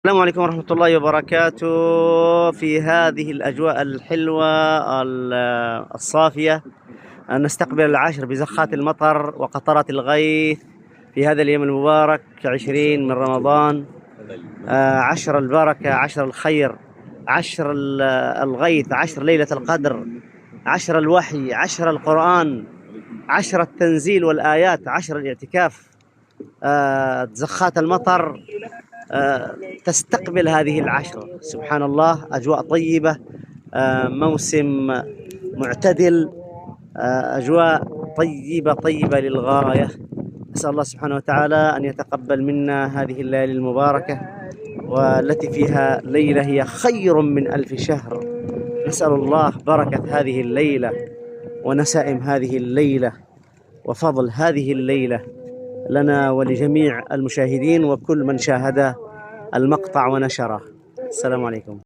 السلام عليكم ورحمة الله وبركاته. في هذه الأجواء الحلوة الصافية نستقبل العشر بزخات المطر وقطرات الغيث في هذا اليوم المبارك 20 من رمضان. عشر البركة، عشر الخير، عشر الغيث، عشر ليلة القدر، عشر الوحي، عشر القرآن، عشر التنزيل والآيات، عشر الاعتكاف. زخات المطر تستقبل هذه العشر. سبحان الله، أجواء طيبة، موسم معتدل، أجواء طيبة طيبة للغاية. أسأل الله سبحانه وتعالى أن يتقبل منا هذه الليالي المباركة، والتي فيها ليلة هي خير من 1000 شهر. نسأل الله بركة هذه الليلة ونسائم هذه الليلة وفضل هذه الليلة لنا ولجميع المشاهدين وكل من شاهد المقطع ونشره. السلام عليكم.